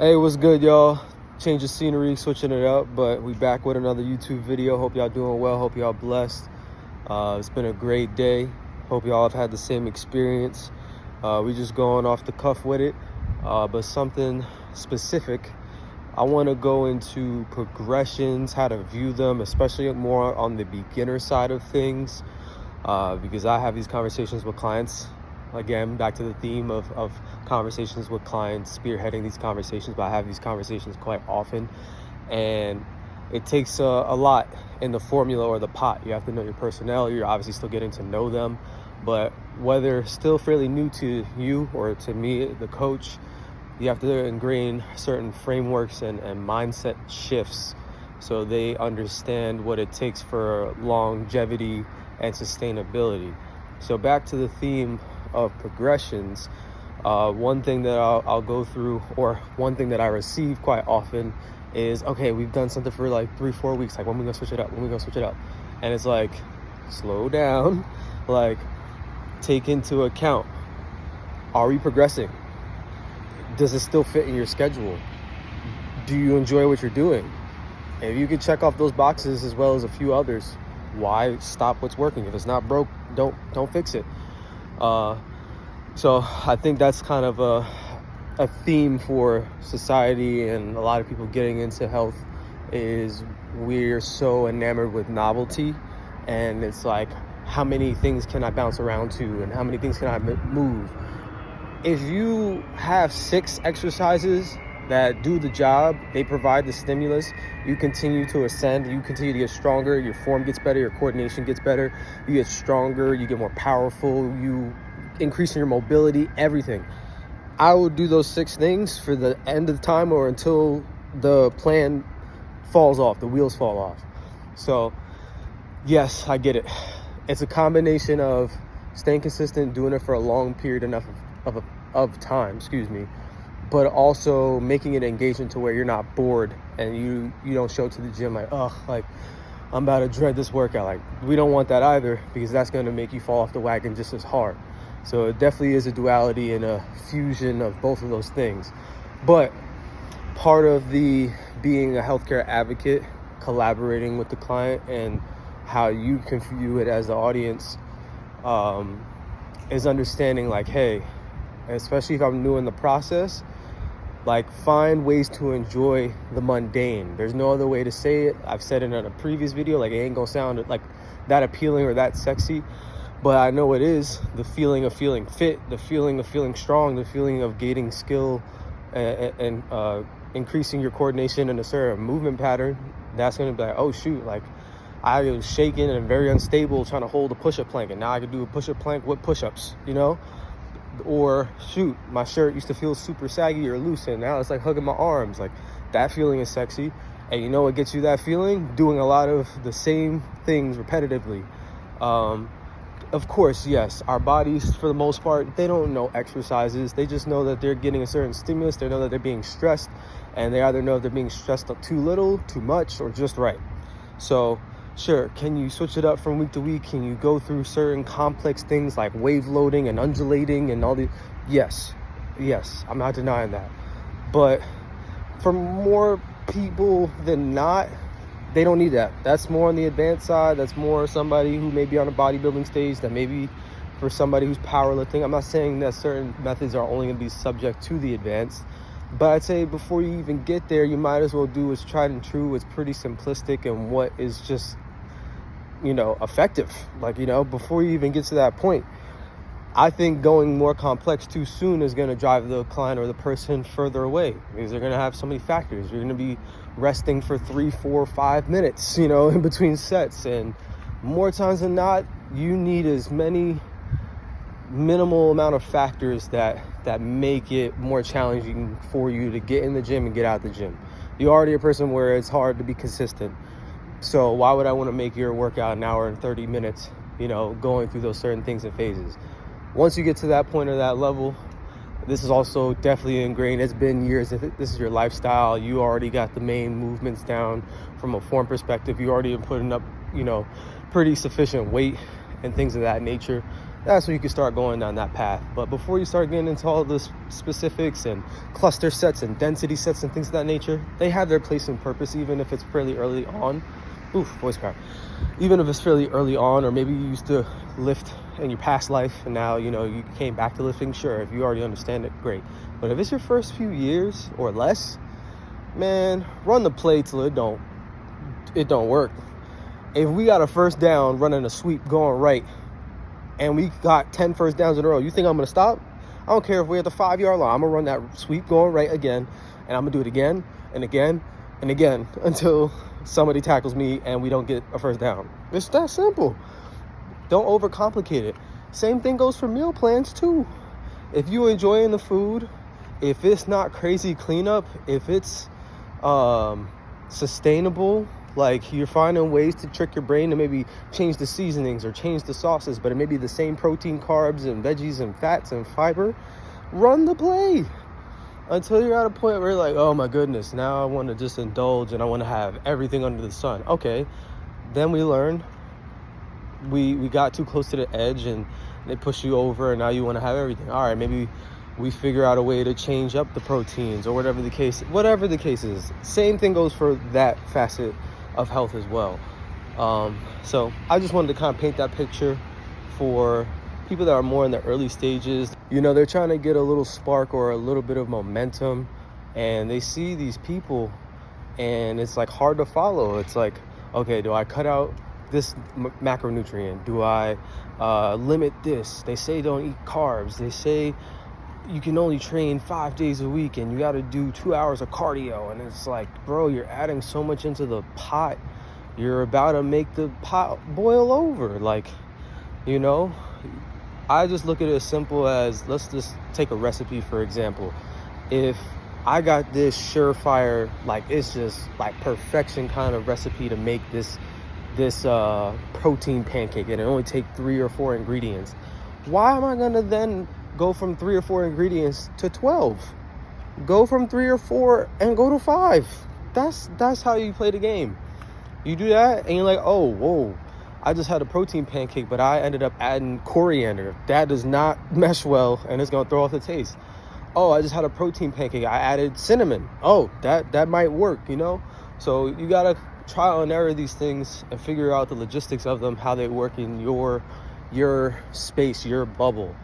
Hey, what's good, y'all? Change of scenery, switching it up, but we back with another YouTube video. Hope y'all doing well. Hope y'all blessed. It's been a great day. Hope y'all have had the same experience. We just going off the cuff with it, but something specific. I want to go into progressions, how to view them, especially more on the beginner side of things, because I have these conversations with clients. Again, back to the theme of conversations with clients, spearheading these conversations, but I have these conversations quite often, and it takes a lot in the formula or the pot. You have to know your personnel. You're obviously still getting to know them, but whether still fairly new to you or to me, the coach, you have to ingrain certain frameworks and mindset shifts so they understand what it takes for longevity and sustainability. So back to the theme of progressions, one thing that I'll go through, or one thing that I receive quite often is, okay, we've done something for like 3-4 weeks, like when we gonna switch it up, and it's like, slow down, like take into account, are we progressing? Does it still fit in your schedule? Do you enjoy what you're doing? And if you can check off those boxes as well as a few others, why stop what's working? If it's not broke, don't fix it. So I think that's kind of a theme for society and a lot of people getting into health, is we're so enamored with novelty, and it's like, how many things can I bounce around to and how many things can I move? If you have 6 exercises that do the job, they provide the stimulus, you continue to ascend, you continue to get stronger, your form gets better, your coordination gets better, you get stronger, you get more powerful, you increase in your mobility, everything. I would do those 6 things for the end of time or until the plan falls off, the wheels fall off. So yes, I get it. It's a combination of staying consistent, doing it for a long period enough of time, but also making it engaging to where you're not bored and you don't show up to the gym like, oh, like I'm about to dread this workout. Like, we don't want that either, because that's going to make you fall off the wagon just as hard. So it definitely is a duality and a fusion of both of those things. But part of the being a healthcare advocate, collaborating with the client and how you can view it as the audience, is understanding like, hey, especially if I'm new in the process, like, find ways to enjoy the mundane. There's no other way to say it. I've said it in a previous video, like, it ain't gonna sound like that appealing or that sexy, but I know it is. The feeling of feeling fit, the feeling of feeling strong, the feeling of gaining skill and increasing your coordination in a certain movement pattern, that's gonna be like, oh shoot, like I was shaking and very unstable trying to hold a push-up plank, and now I can do a push-up plank with push-ups, you know? Or shoot, my shirt used to feel super saggy or loose, and now it's like hugging my arms. Like, that feeling is sexy. And you know what gets you that feeling? Doing a lot of the same things repetitively. Of course, yes, our bodies, for the most part, they don't know exercises. They just know that they're getting a certain stimulus. They know that they're being stressed, and they either know if they're being stressed up too little, too much, or just right. So sure, can you switch it up from week to week? Can you go through certain complex things like wave loading and undulating and all the... Yes, I'm not denying that. But for more people than not, they don't need that. That's more on the advanced side. That's more somebody who may be on a bodybuilding stage, that maybe for somebody who's powerlifting. I'm not saying that certain methods are only going to be subject to the advanced, but I'd say before you even get there, you might as well do what's tried and true, what's pretty simplistic, and what is just, effective. Like, before you even get to that point, I think going more complex too soon is going to drive the client or the person further away, because they're going to have so many factors. You're going to be resting for 3, 4, 5 minutes, in between sets. And more times than not, you need as many minimal amount of factors that make it more challenging for you to get in the gym and get out of the gym. You're already a person where it's hard to be consistent. So why would I want to make your workout an hour and 30 minutes, going through those certain things and phases? Once you get to that point or that level, this is also definitely ingrained. It's been years. If this is your lifestyle, you already got the main movements down from a form perspective. You already been putting up, pretty sufficient weight and things of that nature. that's when you can start going down that path. But before you start getting into all the specifics and cluster sets and density sets and things of that nature, they have their place and purpose, even if it's fairly early on. Oof, voice crack. Even if it's fairly early on, or maybe you used to lift in your past life and now, you came back to lifting. Sure, if you already understand it, great. But if it's your first few years or less, man, run the play till it don't work. If we got a first down running a sweep going right, and we got 10 first downs in a row, you think I'm going to stop? I don't care if we're at the 5-yard line. I'm going to run that sweep going right again, and I'm going to do it again and again and again until somebody tackles me and we don't get a first down. It's that simple. Don't overcomplicate it. Same thing goes for meal plans too. If you're enjoying the food, if it's not crazy cleanup, if it's sustainable, like you're finding ways to trick your brain to maybe change the seasonings or change the sauces, but it may be the same protein, carbs, and veggies and fats and fiber, run the play until you're at a point where you're like, oh my goodness, now I want to just indulge and I want to have everything under the sun. Okay, then we learn we got too close to the edge and they push you over and now you want to have everything. All right, maybe we figure out a way to change up the proteins or whatever the case is. Same thing goes for that facet of health as well. So I just wanted to kind of paint that picture for people that are more in the early stages. They're trying to get a little spark or a little bit of momentum, and they see these people and it's like hard to follow. It's like, okay, do I cut out this macronutrient? Do I limit this? They say don't eat carbs. They say you can only train 5 days a week and you got to do 2 hours of cardio. And it's like, bro, you're adding so much into the pot. You're about to make the pot boil over. Like, I just look at it as simple as, let's just take a recipe, for example. If I got this surefire, like it's just like perfection kind of recipe to make this protein pancake, and it only take 3 or 4 ingredients, why am I going to then go from 3 or 4 ingredients to 12? Go from 3 or 4 and go to 5. That's how you play the game. You do that and you're like, oh, whoa, I just had a protein pancake, but I ended up adding coriander. That does not mesh well and it's going to throw off the taste. Oh, I just had a protein pancake, I added cinnamon. Oh, that might work, So you got to trial and error these things and figure out the logistics of them, how they work in your space, your bubble.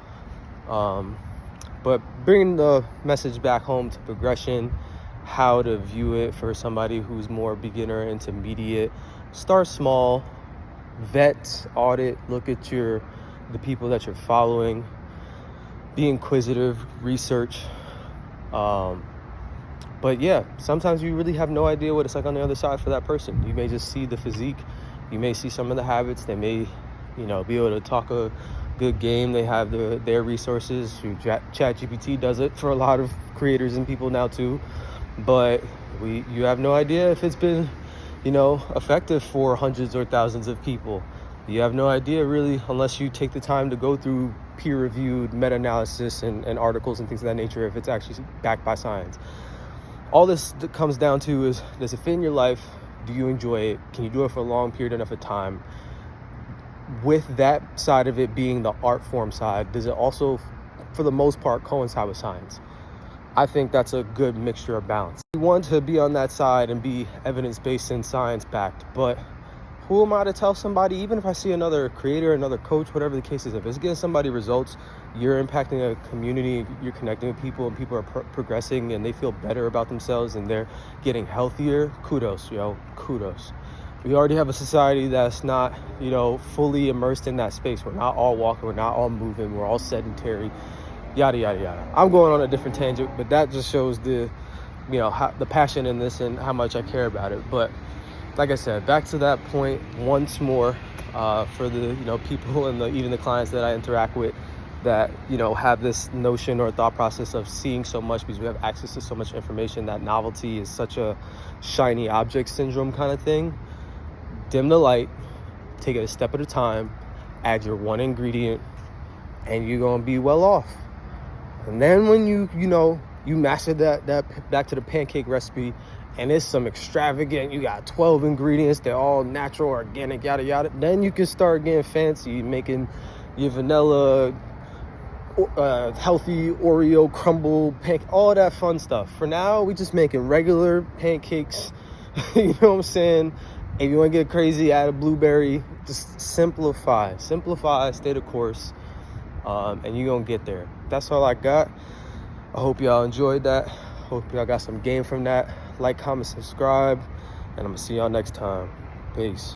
But bringing the message back home to progression, how to view it for somebody who's more beginner, intermediate. Start small, vet, audit, look at the people that you're following, be inquisitive, research. But yeah, sometimes you really have no idea what it's like on the other side for that person. You may just see the physique, you may see some of the habits, they may, be able to talk a good game. They have their resources. ChatGPT does it for a lot of creators and people now too. But you have no idea if it's been, effective for hundreds or thousands of people. You have no idea really, unless you take the time to go through peer-reviewed meta-analysis and articles and things of that nature, if it's actually backed by science. All this comes down to is, does it fit in your life? Do you enjoy it? Can you do it for a long period enough of time? With that side of it being the art form side, does it also, for the most part, coincide with science? I think that's a good mixture of balance. We want to be on that side and be evidence-based and science-backed, but who am I to tell somebody, even if I see another creator, another coach, whatever the case is, if it's getting somebody results, you're impacting a community, you're connecting with people, and people are progressing and they feel better about themselves and they're getting healthier, kudos, kudos. We already have a society that's not, fully immersed in that space. We're not all walking, we're not all moving, we're all sedentary, yada, yada, yada. I'm going on a different tangent, but that just shows the passion in this and how much I care about it. But like I said, back to that point once more, for the, people and even the clients that I interact with that, have this notion or thought process of seeing so much because we have access to so much information, that novelty is such a shiny object syndrome kind of thing. Dim the light, take it a step at a time, add your one ingredient, and you're going to be well off. And then when you master that back to the pancake recipe, and it's some extravagant, you got 12 ingredients, they're all natural, organic, yada, yada, then you can start getting fancy, making, your vanilla, healthy Oreo crumble pancake, all that fun stuff. For now, we just making regular pancakes. You know what I'm saying? If you want to get crazy, add a blueberry. Just simplify, stay the course, and you're gonna get there. That's all I got. I hope y'all enjoyed that. Hope y'all got some game from that. Like, comment, subscribe, and I'm gonna see y'all next time. Peace.